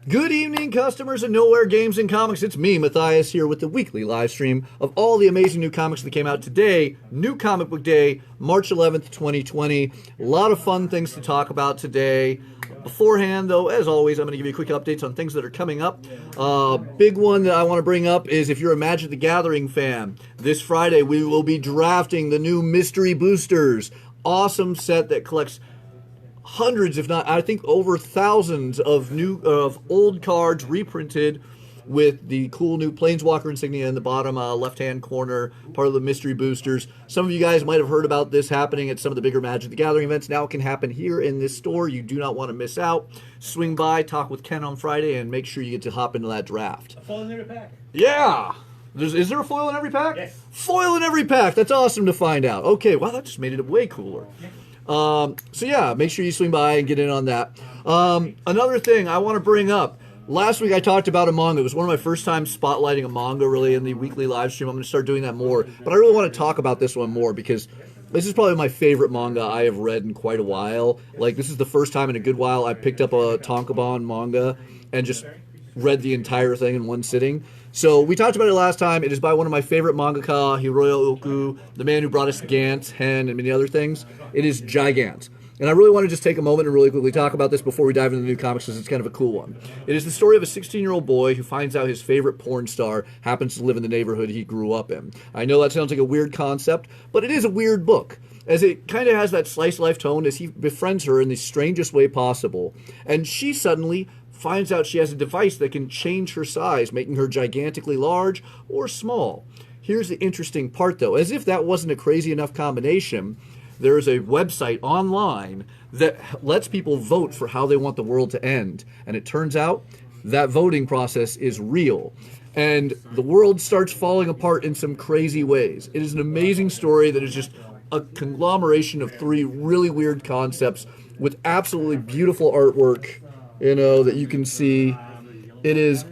Good evening, customers of Knowhere Games and Comics. It's me, Matthias, here with the weekly live stream of all the amazing new comics that came out today. New Comic Book Day, March 11th, 2020. A lot of fun things to talk about today. Beforehand, though, as always, I'm going to give you quick updates on things that are coming up. Big one that I want to bring up is if you're a Magic the Gathering fan, this Friday we will be drafting the new Mystery Boosters. Awesome set that collects hundreds, if not, I think over thousands of old cards reprinted with the cool new Planeswalker insignia in the bottom left-hand corner, part of the mystery boosters. Some of you guys might have heard about this happening at some of the bigger Magic the Gathering events. Now it can happen here in this store. You do not want to miss out. Swing by, talk with Ken on Friday, and make sure you get to hop into that draft. A foil in every pack. Yeah! Is there a foil in every pack? Yes. Foil in every pack! That's awesome to find out. Okay, wow, that just made it way cooler. Yeah. So yeah, make sure you swing by and get in on that. Another thing I want to bring up. Last week I talked about a manga. It was one of my first times spotlighting a manga really in the weekly live stream. I'm going to start doing that more. But I really want to talk about this one more because this is probably my favorite manga I have read in quite a while. Like, this is the first time in a good while I picked up a Tankobon manga and just read the entire thing in one sitting. So we talked about it last time. It is by one of my favorite mangaka, Hiroyo Oku, the man who brought us Gantz, Hen, and many other things. It is Gigant. And I really want to just take a moment and really quickly talk about this before we dive into the new comics because it's kind of a cool one. It is the story of a 16-year-old boy who finds out his favorite porn star happens to live in the neighborhood he grew up in. I know that sounds like a weird concept, but it is a weird book, as it kind of has that slice of life tone as he befriends her in the strangest way possible. And she suddenly finds out she has a device that can change her size, making her gigantically large or small. Here's the interesting part, though. As if that wasn't a crazy enough combination, there is a website online that lets people vote for how they want the world to end. And it turns out that voting process is real. And the world starts falling apart in some crazy ways. It is an amazing story that is just a conglomeration of three really weird concepts with absolutely beautiful artwork, that you can see. It is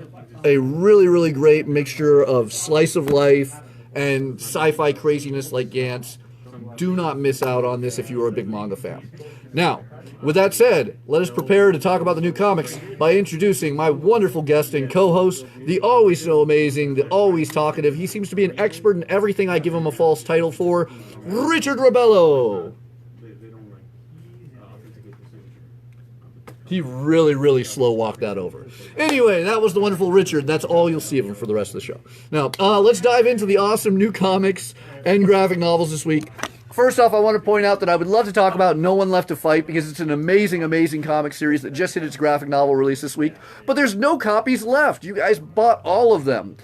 a really, really great mixture of slice of life and sci-fi craziness like Gantz. Do not miss out on this if you are a big manga fan. Now, with that said, let us prepare to talk about the new comics by introducing my wonderful guest and co-host, the always so amazing, the always talkative. He seems to be an expert in everything I give him a false title for, Richard Rebello. He really, really slow walked that over. Anyway, that was the wonderful Richard. That's all you'll see of him for the rest of the show. Now, let's dive into the awesome new comics and graphic novels this week. First off, I want to point out that I would love to talk about No One Left to Fight because it's an amazing, amazing comic series that just hit its graphic novel release this week. But there's no copies left. You guys bought all of them.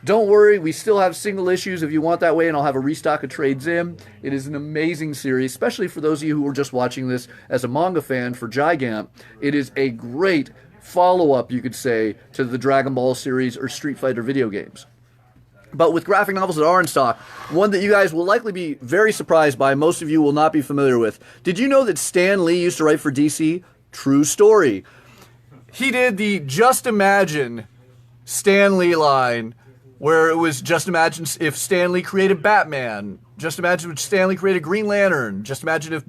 Don't worry, we still have single issues if you want that way, and I'll have a restock of trades in. It is an amazing series, especially for those of you who are just watching this as a manga fan for Gigant. It is a great follow-up, you could say, to the Dragon Ball series or Street Fighter video games. But with graphic novels that are in stock, one that you guys will likely be very surprised by, most of you will not be familiar with. Did you know that Stan Lee used to write for DC? True story. He did the Just Imagine Stan Lee line, where it was just imagine if Stan Lee created Batman. Just imagine if Stan Lee created Green Lantern. Just imagine if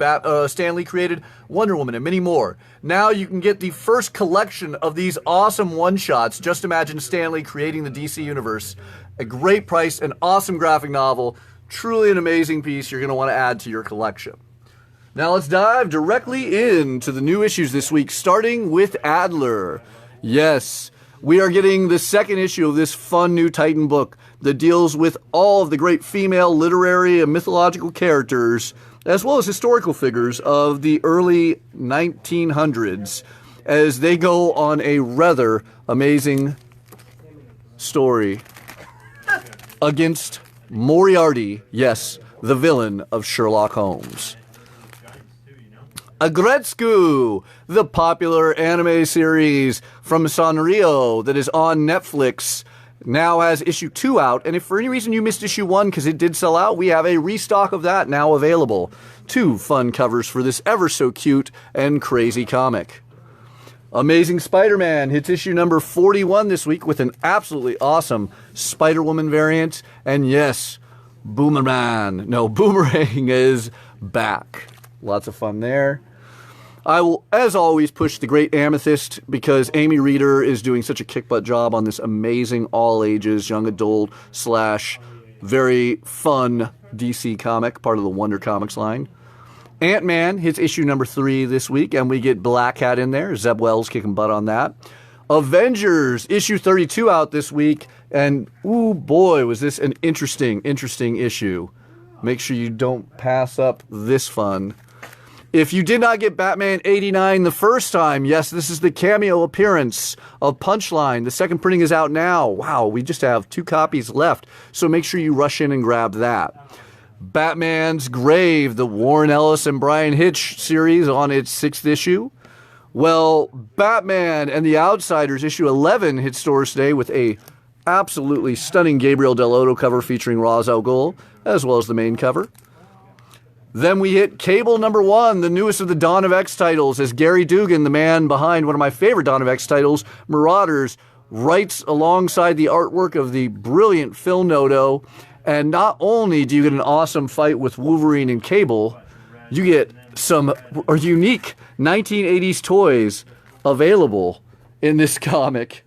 Stan Lee created Wonder Woman and many more. Now you can get the first collection of these awesome one-shots. Just imagine Stan Lee creating the DC Universe. A great price, an awesome graphic novel. Truly an amazing piece you're going to want to add to your collection. Now let's dive directly into the new issues this week, starting with Adler. Yes, we are getting the second issue of this fun new Titan book that deals with all of the great female literary and mythological characters, as well as historical figures of the early 1900s, as they go on a rather amazing story against Moriarty, yes, the villain of Sherlock Holmes. Agretsuko, the popular anime series from Sanrio that is on Netflix, now has issue 2 out, and if for any reason you missed issue 1 because it did sell out, we have a restock of that now available. 2 fun covers for this ever so cute and crazy comic. Amazing Spider-Man hits issue number 41 this week with an absolutely awesome Spider-Woman variant, and yes, Boomerang is back. Lots of fun there. I will as always, push the great Amethyst because Amy Reeder is doing such a kick-butt job on this amazing all-ages, young adult / very fun DC comic, part of the Wonder Comics line. Ant-Man hits issue number 3 this week, and we get Black Hat in there. Zeb Wells kicking butt on that. Avengers, issue 32 out this week, and ooh boy, was this an interesting issue. Make sure you don't pass up this fun. If you did not get Batman 89 the first time, yes, this is the cameo appearance of Punchline. The second printing is out now. Wow, we just have 2 copies left, so make sure you rush in and grab that. Batman's Grave, the Warren Ellis and Brian Hitch series on its 6th issue. Well, Batman and the Outsiders issue 11 hit stores today with a absolutely stunning Gabriel Del Otto cover featuring Ra's al Ghul, as well as the main cover. Then we hit Cable number 1, the newest of the Dawn of X titles, as Gary Dugan, the man behind one of my favorite Dawn of X titles, Marauders, writes alongside the artwork of the brilliant Phil Noto. And not only do you get an awesome fight with Wolverine and Cable, you get some unique 1980s toys available in this comic.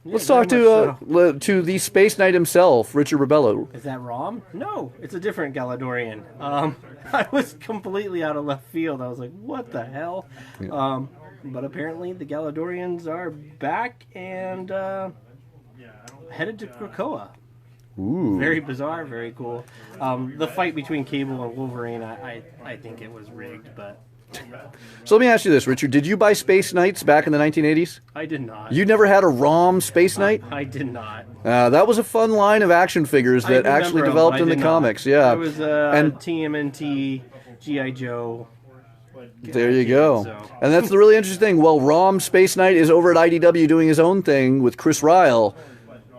Yeah, let's talk to the Space Knight himself, Richard Rebello. Is that Rom? No, it's a different Galadorian. I was completely out of left field. I was like, what the hell? Yeah. But apparently the Galadorians are back and headed to Krakoa. Ooh. Very bizarre, very cool. The fight between Cable and Wolverine, I think it was rigged, but... So let me ask you this, Richard. Did you buy Space Knights back in the 1980s? I did not. You never had a ROM Space Knight? I did not. That was a fun line of action figures that actually developed in the comics. Yeah, it was and TMNT, G.I. Joe. There you go. So. And that's the really interesting thing. Well, ROM Space Knight is over at IDW doing his own thing with Chris Ryle.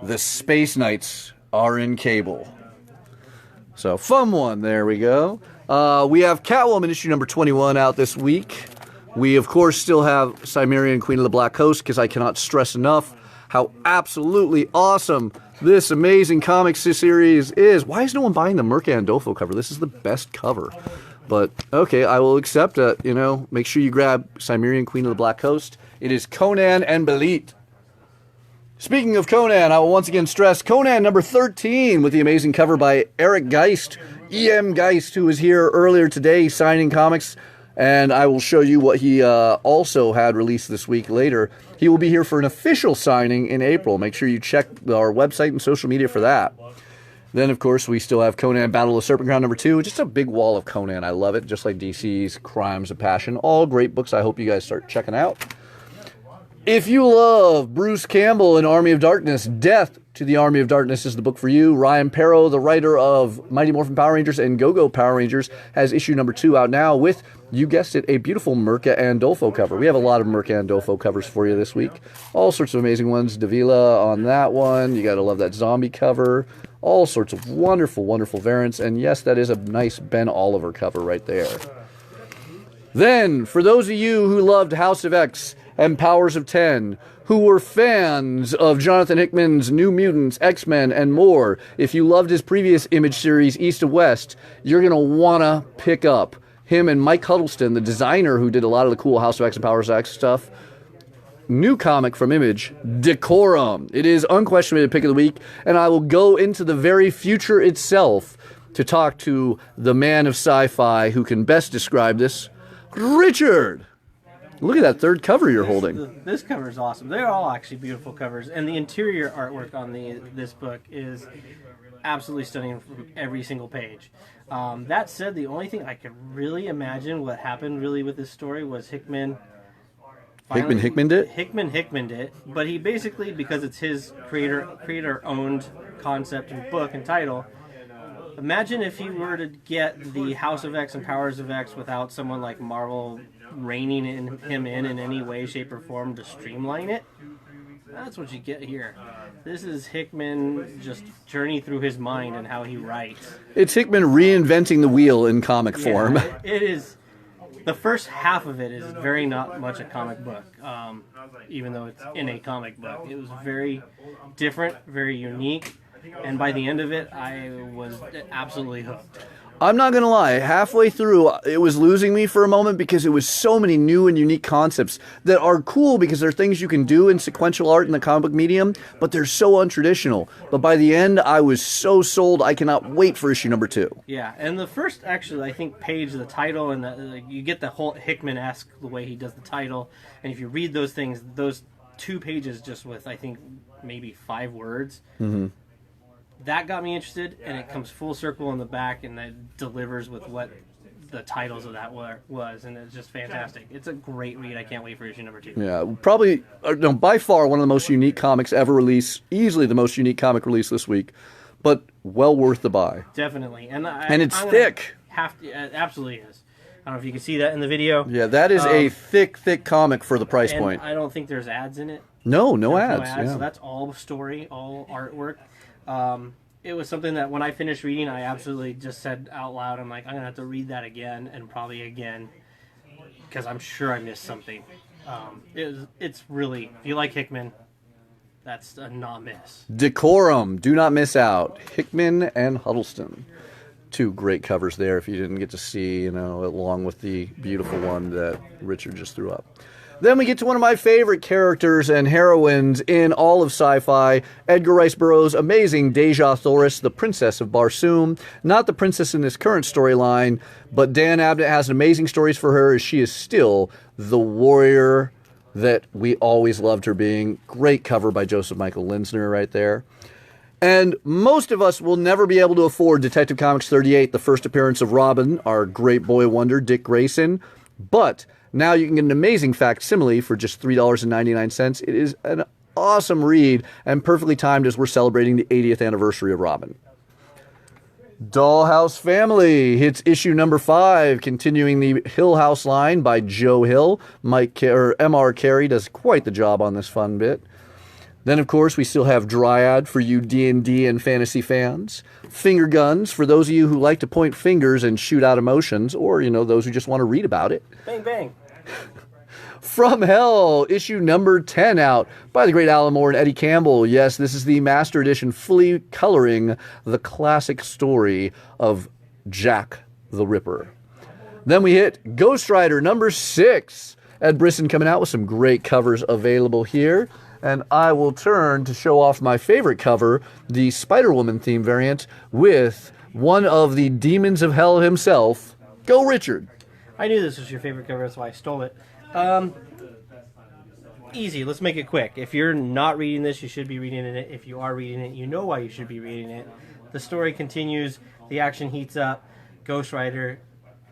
The Space Knights are in Cable. So, fun one. There we go. We have Catwoman issue number 21 out this week. We, of course, still have Cimmerian, Queen of the Black Coast, because I cannot stress enough how absolutely awesome this amazing comics series is. Why is no one buying the Mercandolfo cover? This is the best cover. But, okay, I will accept it. You know, make sure you grab Cimmerian, Queen of the Black Coast. It is Conan and Belit. Speaking of Conan, I will once again stress Conan number 13 with the amazing cover by Eric Geist, E.M. Geist, who was here earlier today signing comics, and I will show you what he also had released this week later. He will be here for an official signing in April. Make sure you check our website and social media for that. Then, of course, we still have Conan Battle of Serpent Crown number 2. Just a big wall of Conan. I love it, just like DC's Crimes of Passion. All great books I hope you guys start checking out. If you love Bruce Campbell and Army of Darkness, Death to the Army of Darkness is the book for you. Ryan Perro, the writer of Mighty Morphin Power Rangers and Go-Go Power Rangers, has issue number 2 out now with, you guessed it, a beautiful Mercandolfo cover. We have a lot of Mercandolfo covers for you this week. All sorts of amazing ones. Davila on that one. You got to love that zombie cover. All sorts of wonderful, wonderful variants. And yes, that is a nice Ben Oliver cover right there. Then, for those of you who loved House of X and Powers of 10, who were fans of Jonathan Hickman's New Mutants, X-Men, and more, if you loved his previous Image series, East of West, you're going to want to pick up him and Mike Huddleston, the designer who did a lot of the cool House of X and Powers of X stuff. New comic from Image, Decorum. It is unquestionably the pick of the week, and I will go into the very future itself to talk to the man of sci-fi who can best describe this, Richard. Look at that third cover you're holding. This cover is awesome. They're all actually beautiful covers, and the interior artwork on this book is absolutely stunning from every single page. That said, the only thing I could really imagine what happened really with this story was Hickman Hickmaned it? Hickmaned it, but he basically, because it's his creator-owned concept and book and title, imagine if he were to get the House of X and Powers of X without someone like Marvel reining him in any way, shape, or form to streamline it. That's what you get here. This is Hickman just journey through his mind and how he writes. It's Hickman reinventing the wheel in comic form. It is. The first half of it is very not much a comic book, even though it's in a comic book. It was very different, very unique, and by the end of it, I was absolutely hooked. I'm not going to lie, halfway through, it was losing me for a moment because it was so many new and unique concepts that are cool because they're things you can do in sequential art in the comic book medium, but they're so untraditional. But by the end, I was so sold, I cannot wait for issue number 2. Yeah, and the first, actually, I think, page, the title, and you get the whole Hickman-esque, the way he does the title, and if you read those things, those 2 pages just with, I think, maybe 5 words, that got me interested, and it comes full circle in the back, and that delivers with what the titles of that was, and it's just fantastic. It's a great read. I can't wait for issue number 2. Yeah, probably, no, by far one of the most unique comics ever released, easily the most unique comic released this week, but well worth the buy. Definitely. And it's thick. It absolutely is. I don't know if you can see that in the video. Yeah, that is a thick comic for the price point. I don't think there's ads in it. No ads. Yeah. So that's all story, all artwork. It was something that when I finished reading, I absolutely just said out loud, I'm like, I'm going to have to read that again and probably again because I'm sure I missed something. It's really, if you like Hickman, that's a not miss. Decorum, do not miss out. Hickman and Huddleston. 2 great covers there if you didn't get to see, along with the beautiful one that Richard just threw up. Then we get to one of my favorite characters and heroines in all of sci-fi, Edgar Rice Burroughs' amazing Dejah Thoris, the Princess of Barsoom. Not the princess in this current storyline, but Dan Abnett has amazing stories for her as she is still the warrior that we always loved her being. Great cover by Joseph Michael Linsner right there. And most of us will never be able to afford Detective Comics 38, the first appearance of Robin, our great boy wonder, Dick Grayson. But now you can get an amazing facsimile for just $3.99. It is an awesome read and perfectly timed as we're celebrating the 80th anniversary of Robin. Dollhouse Family hits issue number 5, continuing the Hill House line by Joe Hill. M.R. Carey does quite the job on this fun bit. Then, of course, we still have Dryad for you D&D and fantasy fans. Finger Guns for those of you who like to point fingers and shoot out emotions, or, those who just want to read about it. Bang, bang. From Hell, issue number 10 out by the great Alan Moore and Eddie Campbell. Yes, this is the Master Edition fully coloring the classic story of Jack the Ripper. Then we hit Ghost Rider number 6. Ed Brisson coming out with some great covers available here. And I will turn to show off my favorite cover, the Spider-Woman theme variant, with one of the demons of hell himself. Go, Richard. I knew this was your favorite cover, that's why I stole it. Easy, let's make it quick. If you're not reading this, you should be reading it. If you are reading it, you know why you should be reading it. The story continues, the action heats up, Ghost Rider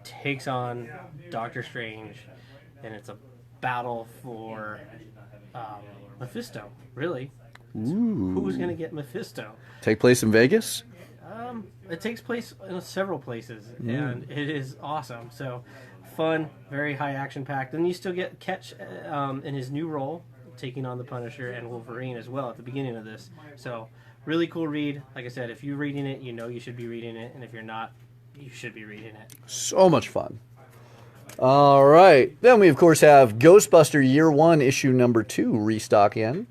takes on Doctor Strange, and it's a battle for Mephisto, really. Who's going to get Mephisto? Take place in Vegas? It takes place in several places, and it is awesome. So, fun, very high action packed. And you still get Ketch in his new role, taking on the Punisher and Wolverine as well at the beginning of this. So, really cool read. Like I said, if you're reading it, you know you should be reading it, and if you're not, you should be reading it. So much fun. All right. Then we, of course, have Ghostbuster Year 1, issue number 2, restock in.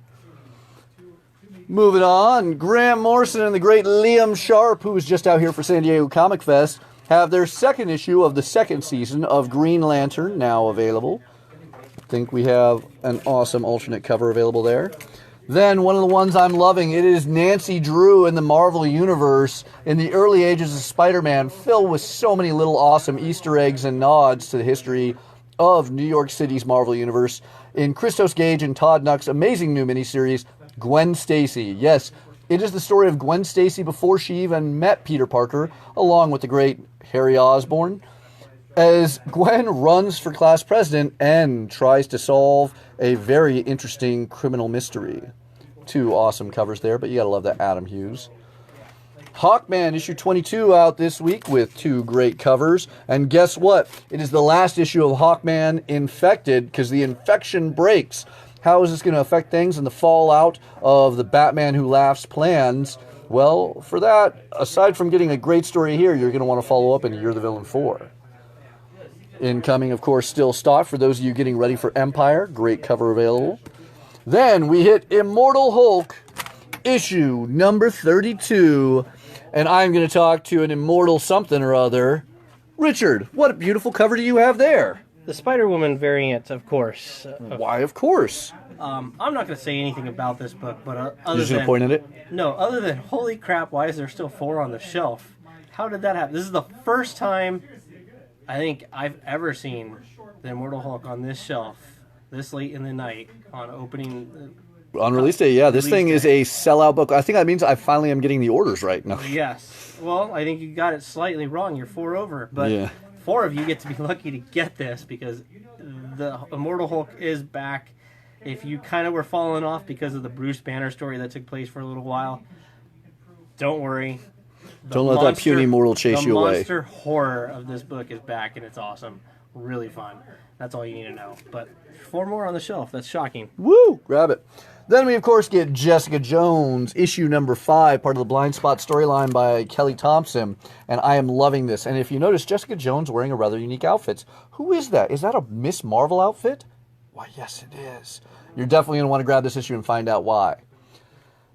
Moving on, Grant Morrison and the great Liam Sharp, who was just out here for San Diego Comic Fest, have their second issue of the second season of Green Lantern now available. I think we have an awesome alternate cover available there. Then one of the ones I'm loving, it is Nancy Drew in the Marvel Universe in the early ages of Spider-Man, filled with so many little awesome Easter eggs and nods to the history of New York City's Marvel Universe in Christos Gage and Todd Nuck's amazing new miniseries, Gwen Stacy. Yes, it is the story of Gwen Stacy before she even met Peter Parker, along with the great Harry Osborn, as Gwen runs for class president and tries to solve a very interesting criminal mystery. 2 awesome covers there, but you gotta love that Adam Hughes. Hawkman issue 22 out this week with 2 great covers. And guess what? It is the last issue of Hawkman Infected, because the infection breaks. How is this going to affect things in the fallout of the Batman Who Laughs plans? Well, for that, aside from getting a great story here, you're going to want to follow up in You're the Villain 4. Incoming, of course, still stock for those of you getting ready for Empire. Great cover available. Then we hit Immortal Hulk, issue number 32. And I'm going to talk to an immortal something or other. Richard, what beautiful cover do you have there? The Spider-Woman variant, of course. Why, of course. I'm not going to say anything about this book, but other You're just going to than... point at it? No, other than, holy crap, why is there still 4 on the shelf? How did that happen? This is the first time I think I've ever seen the Immortal Hulk on this shelf this late in the night on opening... On release day, yeah. This thing is a sellout book. I think that means I finally am getting the orders right now. Yes. Well, I think you got it slightly wrong. You're 4 over. But Yeah. 4 of you get to be lucky to get this because the Immortal Hulk is back. If you kind of were falling off because of the Bruce Banner story that took place for a little while, don't worry. Don't let that puny mortal chase you away. The monster horror of this book is back, and it's awesome. Really fun. That's all you need to know. But 4 more on the shelf. That's shocking. Woo! Grab it. Then we, of course, get Jessica Jones, issue number 5, part of the Blind Spot storyline by Kelly Thompson. And I am loving this. And if you notice, Jessica Jones wearing a rather unique outfit. Who is that? Is that a Miss Marvel outfit? Why, yes, it is. You're definitely going to want to grab this issue and find out why.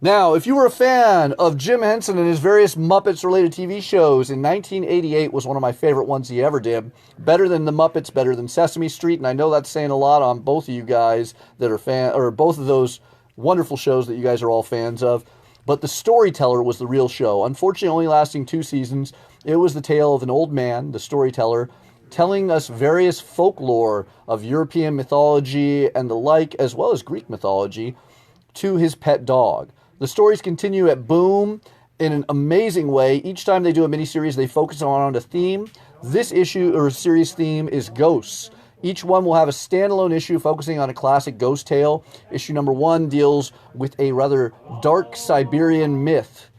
Now, if you were a fan of Jim Henson and his various Muppets-related TV shows, in 1988 was one of my favorite ones he ever did. Better than the Muppets, better than Sesame Street, and I know that's saying a lot on both of you guys that are or both of those wonderful shows that you guys are all fans of. But The Storyteller was the real show. Unfortunately, only lasting 2 seasons. It was the tale of an old man, the storyteller, telling us various folklore of European mythology and the like, as well as Greek mythology, to his pet dog. The stories continue at Boom in an amazing way. Each time they do a miniseries, they focus on a theme. This issue or series theme is ghosts. Each one will have a standalone issue focusing on a classic ghost tale. Issue number 1 deals with a rather dark Siberian myth.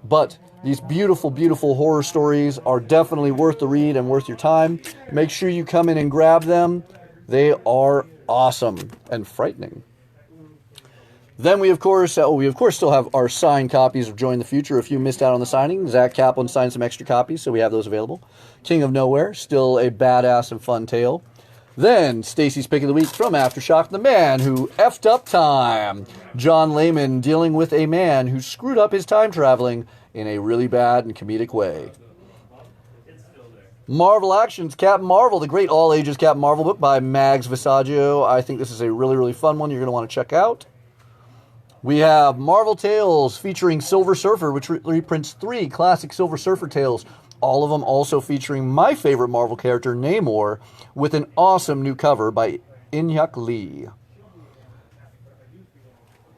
But these beautiful, beautiful horror stories are definitely worth the read and worth your time. Make sure you come in and grab them. They are awesome and frightening. Then we, of course, still have our signed copies of Join the Future. If you missed out on the signing, Zach Kaplan signed some extra copies, so we have those available. King of Knowhere, still a badass and fun tale. Then, Stacy's Pick of the Week from Aftershock, the man who effed up time. John Layman dealing with a man who screwed up his time traveling in a really bad and comedic way. Marvel Actions, Captain Marvel, the great all-ages Captain Marvel book by Mags Visaggio. I think this is a really, really fun one you're going to want to check out. We have Marvel Tales featuring Silver Surfer, which reprints 3 classic Silver Surfer tales. All of them also featuring my favorite Marvel character, Namor, with an awesome new cover by Inhyuk Lee.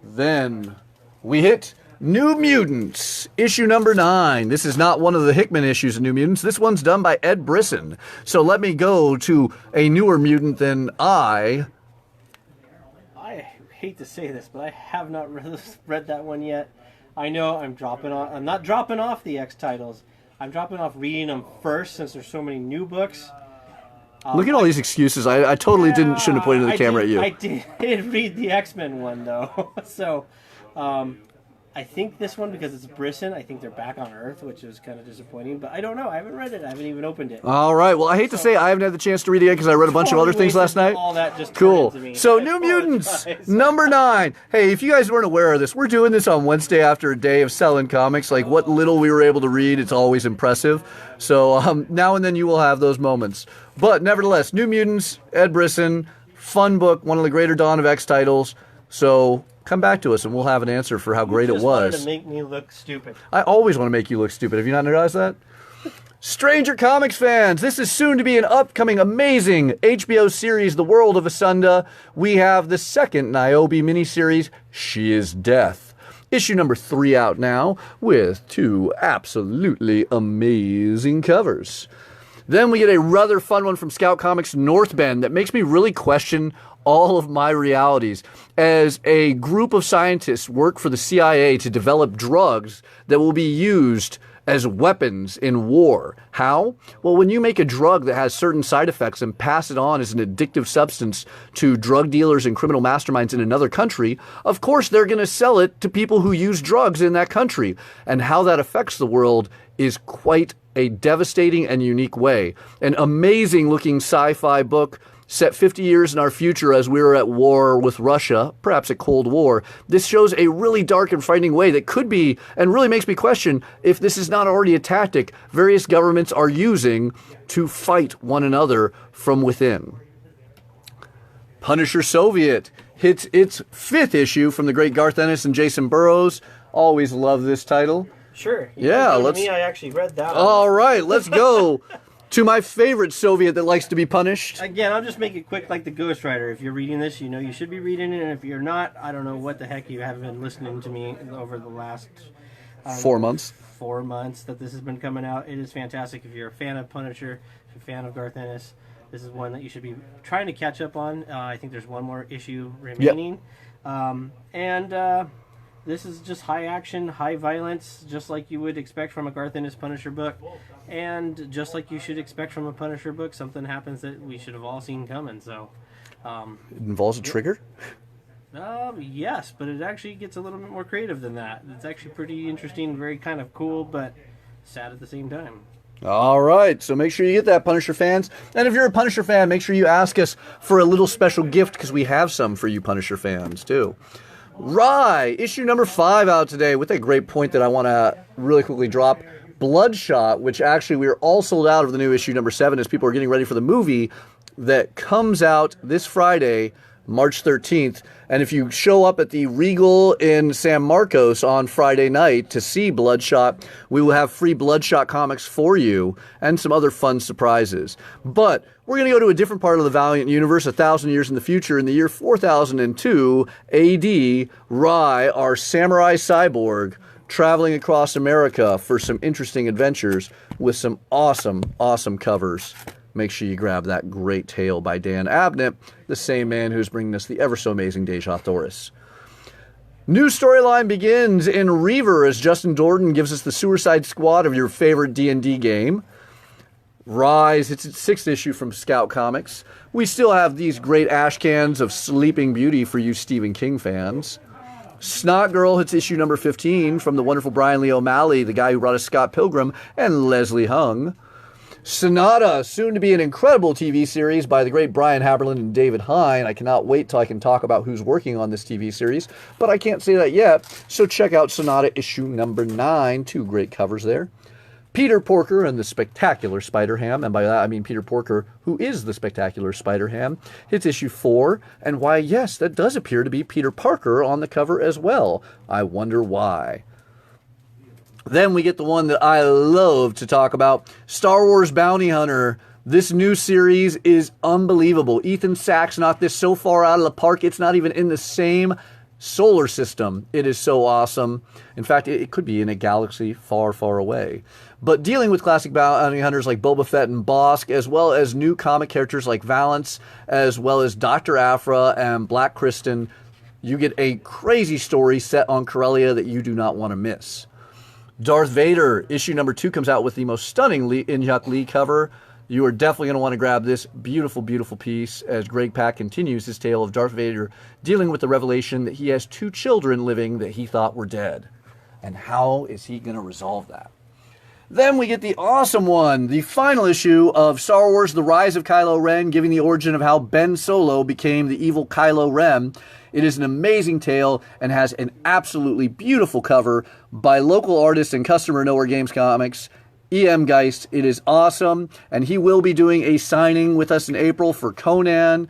Then we hit New Mutants, issue number 9. This is not one of the Hickman issues of New Mutants. This one's done by Ed Brisson. So let me go to a newer mutant than I hate to say this, but I have not read that one yet. I know I'm not dropping off the X titles. I'm dropping off reading them first since there's so many new books. Look at all these excuses. I totally shouldn't have pointed the camera at you. I did read the X-Men one though. So I think this one, because it's Brisson, I think they're back on Earth, which is kind of disappointing. But I don't know. I haven't read it. I haven't even opened it. All right. Well, I hate to say I haven't had the chance to read it yet because I read a bunch of other things last night. All that just cool. To me. So, New Mutants, number 9. Hey, if you guys weren't aware of this, we're doing this on Wednesday after a day of selling comics. Like, what little we were able to read, it's always impressive. So, now and then you will have those moments. But, nevertheless, New Mutants, Ed Brisson, fun book, one of the greater Dawn of X titles. So, come back to us and we'll have an answer for how great it was. Wanted to make me look stupid. I always want to make you look stupid. Have you not realized that? Stranger Comics fans, this is soon to be an upcoming amazing HBO series, The World of Asunda. We have the second Niobe miniseries, She is Death. Issue number 3 out now with 2 absolutely amazing covers. Then we get a rather fun one from Scout Comics North Bend that makes me really question all of my realities. As a group of scientists work for the CIA to develop drugs that will be used as weapons in war. How? Well, when you make a drug that has certain side effects and pass it on as an addictive substance to drug dealers and criminal masterminds in another country, of course they're going to sell it to people who use drugs in that country. And how that affects the world is quite a devastating and unique way. An amazing looking sci-fi book set 50 years in our future as we were at war with Russia, perhaps a Cold War. This shows a really dark and frightening way that could be, and really makes me question if this is not already a tactic various governments are using to fight one another from within. Punisher Soviet hits its 5th issue from the great Garth Ennis and Jason Burrows. Always love this title. Sure. Yeah, let's. Me, I actually read that one. All right, let's go to my favorite Soviet that likes to be punished. Again, I'll just make it quick like the Ghost Rider. If you're reading this, you know you should be reading it. And if you're not, I don't know what the heck you have been listening to me over the last 4 months. 4 months that this has been coming out. It is fantastic. If you're a fan of Punisher, if you're a fan of Garth Ennis, this is one that you should be trying to catch up on. I think there's one more issue remaining. Yep. This is just high action, high violence, just like you would expect from a Garth Ennis Punisher book. And just like you should expect from a Punisher book, something happens that we should have all seen coming. So, it involves a trigger? Yes, but it actually gets a little bit more creative than that. It's actually pretty interesting, very kind of cool, but sad at the same time. All right, so make sure you get that, Punisher fans. And if you're a Punisher fan, make sure you ask us for a little special gift, because we have some for you Punisher fans, too. Rye, issue number 5 out today with a great point that I want to really quickly drop. Bloodshot, which actually we are all sold out of the new issue number 7 as people are getting ready for the movie that comes out this Friday, March 13th. And if you show up at the Regal in San Marcos on Friday night to see Bloodshot, we will have free Bloodshot comics for you and some other fun surprises. But we're going to go to a different part of the Valiant universe, 1,000 years in the future. In the year 4002 AD, Rye, our samurai cyborg, traveling across America for some interesting adventures with some awesome, awesome covers. Make sure you grab that great tale by Dan Abnett, the same man who's bringing us the ever-so-amazing Deja Thoris. New storyline begins in Reaver as Justin Jordan gives us the Suicide Squad of your favorite D&D game. Rise, it's its 6th issue from Scout Comics. We still have these great ash cans of Sleeping Beauty for you Stephen King fans. Snot Girl hits issue number 15 from the wonderful Brian Lee O'Malley, the guy who brought us Scott Pilgrim, and Leslie Hung. Sonata, soon to be an incredible TV series by the great Brian Haberlin and David Hine. I cannot wait till I can talk about who's working on this TV series, but I can't say that yet, so check out Sonata issue number 9. 2 great covers there. Peter Porker and the Spectacular Spider-Ham, and by that I mean Peter Porker, who is the Spectacular Spider-Ham, hits issue 4, and why, yes, that does appear to be Peter Parker on the cover as well. I wonder why. Then we get the one that I love to talk about, Star Wars Bounty Hunter. This new series is unbelievable. Ethan Sachs knocked this so far out of the park, it's not even in the same solar system. It is so awesome. In fact, it could be in a galaxy far, far away. But dealing with classic bounty hunters like Boba Fett and Bosk, as well as new comic characters like Valance, as well as Dr. Aphra and Black Kristen, you get a crazy story set on Corellia that you do not want to miss. Darth Vader, issue number 2, comes out with the most stunning In-Hyuk Lee cover. You are definitely going to want to grab this beautiful, beautiful piece as Greg Pak continues his tale of Darth Vader dealing with the revelation that he has 2 children living that he thought were dead. And how is he going to resolve that? Then we get the awesome one, the final issue of Star Wars The Rise of Kylo Ren, giving the origin of how Ben Solo became the evil Kylo Ren. It is an amazing tale and has an absolutely beautiful cover by local artist and customer Knowhere Games Comics, E.M. Geist. It is awesome, and he will be doing a signing with us in April for Conan,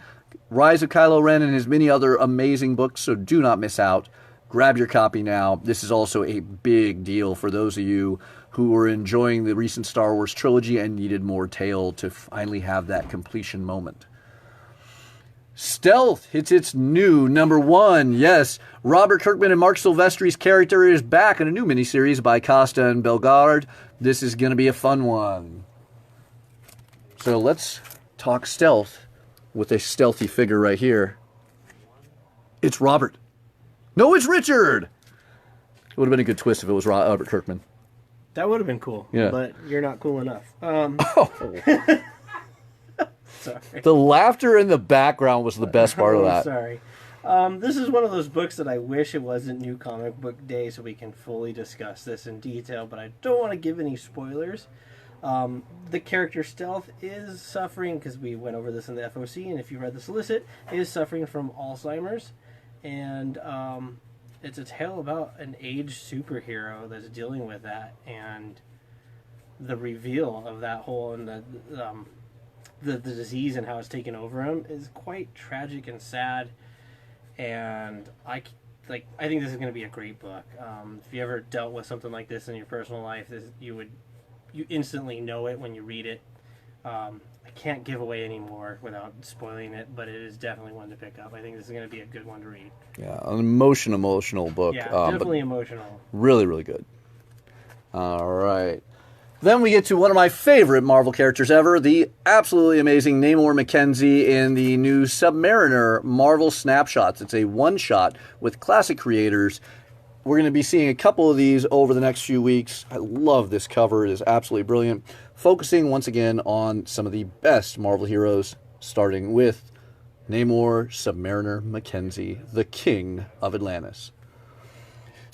Rise of Kylo Ren, and his many other amazing books, so do not miss out. Grab your copy now. This is also a big deal for those of you who were enjoying the recent Star Wars trilogy and needed more tale to finally have that completion moment. Stealth hits its new number 1. Yes, Robert Kirkman and Mark Silvestri's character is back in a new miniseries by Costa and Bellegarde. This is going to be a fun one. So let's talk Stealth with a stealthy figure right here. It's Robert. No, it's Richard! It would have been a good twist if it was Robert Kirkman. That would have been cool, yeah. But you're not cool enough. Sorry. The laughter in the background was the best part of that. Sorry. This is one of those books that I wish it wasn't New Comic Book Day so we can fully discuss this in detail, but I don't want to give any spoilers. The character Stealth is suffering, because we went over this in the FOC, and if you read the solicit, is suffering from Alzheimer's. And it's a tale about an aged superhero that's dealing with that, and the reveal of that whole and the disease and how it's taken over him is quite tragic and sad. And I think this is going to be a great book. If you ever dealt with something like this in your personal life, you instantly know it when you read it. I can't give away any more without spoiling it, but it is definitely one to pick up. I think this is going to be a good one to read. Yeah, an emotional book. Yeah, definitely emotional. Really, really good. All right. Then we get to one of my favorite Marvel characters ever, the absolutely amazing Namor Mackenzie in the new Submariner Marvel Snapshots. It's a one-shot with classic creators. We're going to be seeing a couple of these over the next few weeks. I love this cover. It is absolutely brilliant. Focusing once again on some of the best Marvel heroes, starting with Namor Submariner Mackenzie, the King of Atlantis.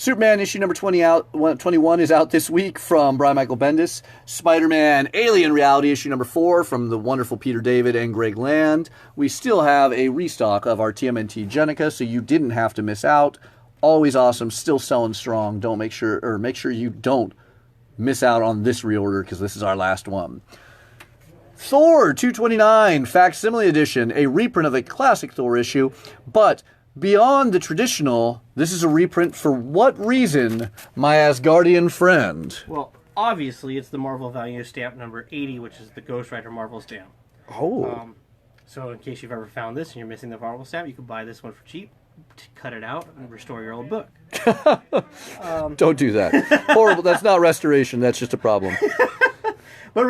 Superman issue number 21 is out this week from Brian Michael Bendis. Spider-Man Alien Reality issue number 4 from the wonderful Peter David and Greg Land. We still have a restock of our TMNT Jenica, so you didn't have to miss out. Always awesome, still selling strong. Make sure you don't miss out on this reorder, because this is our last one. Thor 229 Facsimile Edition, a reprint of a classic Thor issue, but beyond the traditional, this is a reprint for what reason, my Asgardian friend? Well, obviously, it's the Marvel Value Stamp number 80, which is the Ghost Rider Marvel stamp. Oh. So in case you've ever found this and you're missing the Marvel stamp, you can buy this one for cheap, cut it out, and restore your old book. Don't do that. Horrible. That's not restoration. That's just a problem. But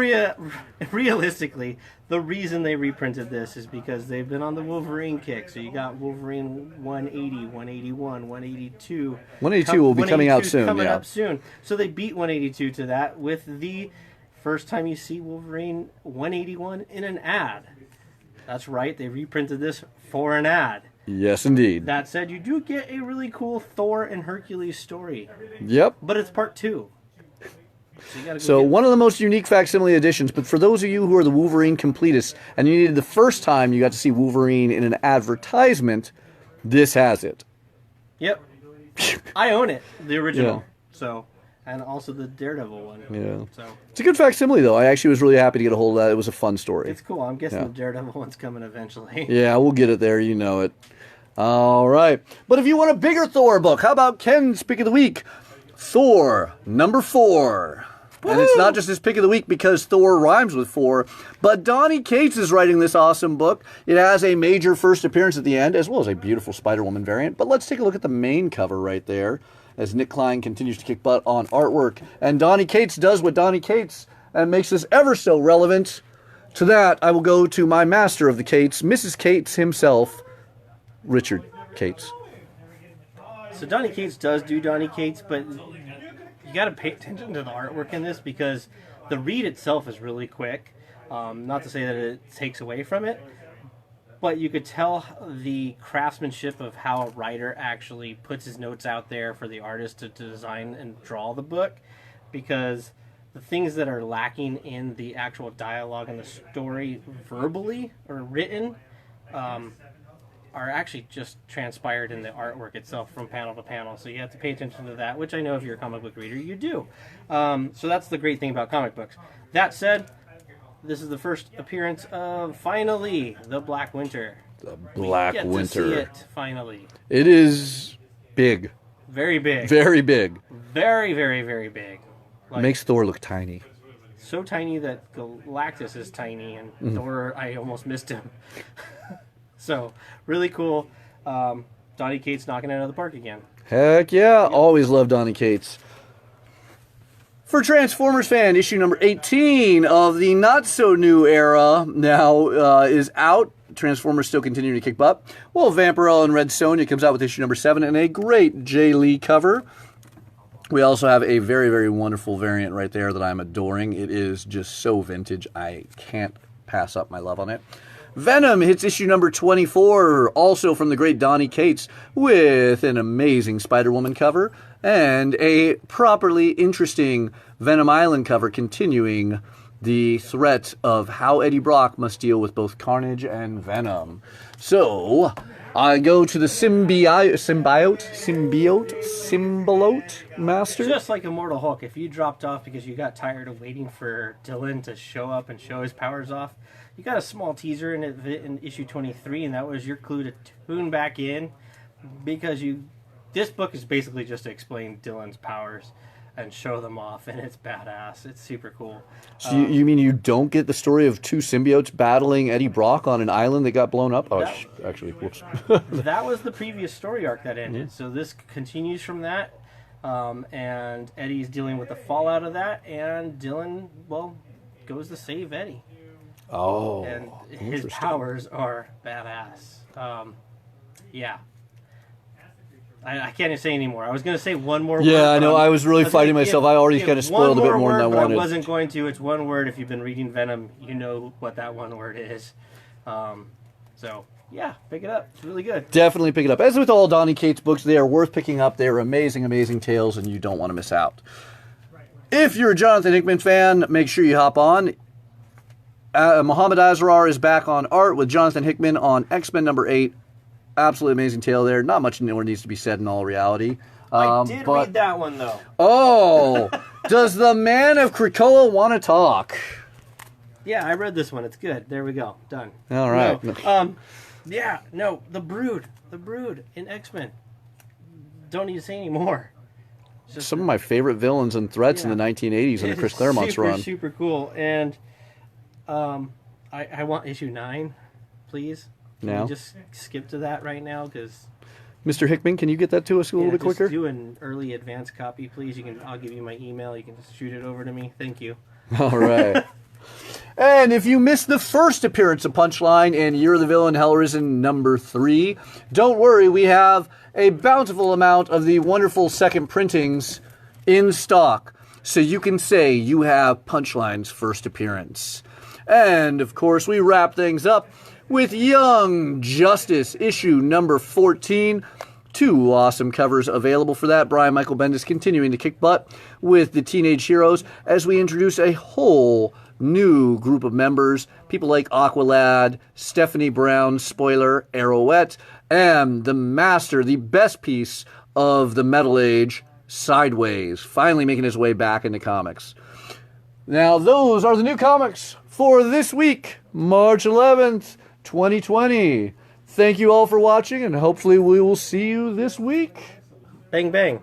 realistically, the reason they reprinted this is because they've been on the Wolverine kick. So you got Wolverine 180, 181, 182. 182 will be coming out soon. Coming up soon. So they beat 182 to that with the first time you see Wolverine 181 in an ad. That's right. They reprinted this for an ad. Yes, indeed. That said, you do get a really cool Thor and Hercules story. Yep. But it's part 2. So one of the most unique facsimile editions, but for those of you who are the Wolverine completists, and you needed the first time you got to see Wolverine in an advertisement, this has it. Yep. I own it, the original. Yeah. So, and also the Daredevil one. Yeah. So it's a good facsimile, though. I actually was really happy to get a hold of that. It was a fun story. It's cool. I'm guessing the Daredevil one's coming eventually. Yeah, we'll get it there. You know it. All right. But if you want a bigger Thor book, how about Ken's Pick of the Week? Thor, number 4. Woo! And it's not just his pick of the week because Thor rhymes with 4, but Donny Cates is writing this awesome book. It has a major first appearance at the end, as well as a beautiful Spider-Woman variant. But let's take a look at the main cover right there, as Nick Klein continues to kick butt on artwork. And Donny Cates does what Donny Cates and makes this ever so relevant. To that, I will go to my master of the Cates, Mrs. Cates himself, Richard Cates. So Donny Cates does do Donny Cates, but you got to pay attention to the artwork in this because the read itself is really quick. Not to say that it takes away from it, but you could tell the craftsmanship of how a writer actually puts his notes out there for the artist to design and draw the book, because the things that are lacking in the actual dialogue and the story verbally or written are actually just transpired in the artwork itself from panel to panel. So you have to pay attention to that, which I know if you're a comic book reader, you do. So that's the great thing about comic books. That said, this is the first appearance of, finally, the Black Winter. The Black we get Winter. To see it, finally. It is big. Very big. Very big. Very, very, very big. Like, Makes Thor look tiny. So tiny that Galactus is tiny, and Thor, I almost missed him. So, really cool. Donny Cates knocking it out of the park again. Heck yeah. Always love Donny Cates. For Transformers fan, issue number 18 of the not-so-new era now is out. Transformers still continuing to kick butt. Well, Vampirella and Red Sonja comes out with issue number 7 and a great Jay Lee cover. We also have a very, very wonderful variant right there that I'm adoring. It is just so vintage. I can't pass up my love on it. Venom hits issue number 24, also from the great Donny Cates, with an amazing Spider-Woman cover and a properly interesting Venom Island cover continuing the threat of how Eddie Brock must deal with both Carnage and Venom. So, I go to the symbiote master. Just like Immortal Hulk, if you dropped off because you got tired of waiting for Dylan to show up and show his powers off, you got a small teaser in issue 23, and that was your clue to tune back in, because this book is basically just to explain Dylan's powers and show them off, and it's badass. It's super cool. So you mean you don't get the story of two symbiotes battling Eddie Brock on an island that got blown up? Oh, actually, whoops. That was the previous story arc that ended. So this continues from that, and Eddie's dealing with the fallout of that, and Dylan, well, goes to save Eddie. Oh, and his powers are badass. Yeah. I can't even say anymore. I was going to say one more word. Yeah, I know. I was really fighting myself. I already kind of spoiled a bit more than I wanted. I wasn't going to. It's one word. If you've been reading Venom, you know what that one word is. So, yeah, pick it up. It's really good. Definitely pick it up. As with all Donny Cates books, they are worth picking up. They are amazing, amazing tales, and you don't want to miss out. If you're a Jonathan Hickman fan, make sure you hop on. Muhammad Azrar is back on art with Jonathan Hickman on X-Men #8. Absolutely amazing tale there. Not much more needs to be said in all reality. I did read that one, though. Oh, does the man of Krakoa want to talk? Yeah, I read this one. It's good. There we go. Done. All right. No, the Brood in X-Men. Don't need to say any more. Some of my favorite villains and threats in the 1980s in the Chris Claremont's run. Super cool. And I want issue 9, please. Can you just skip to that right now? Because Mr. Hickman, can you get that to us a little bit quicker? Just do an early advance copy, please. I'll give you my email. You can just shoot it over to me. Thank you. All right. And if you missed the first appearance of Punchline in You're the Villain Hellrisen #3, don't worry, we have a bountiful amount of the wonderful second printings in stock, so you can say you have Punchline's first appearance. And, of course, we wrap things up with Young Justice, issue #14. 2 awesome covers available for that. Brian Michael Bendis continuing to kick butt with the teenage heroes as we introduce a whole new group of members. People like Aqualad, Stephanie Brown, spoiler, Arrowette, and the master, the best piece of the Metal Age, Sideways, finally making his way back into comics. Now, those are the new comics for this week, March 11th, 2020. Thank you all for watching, and hopefully we will see you this week. Bang, bang.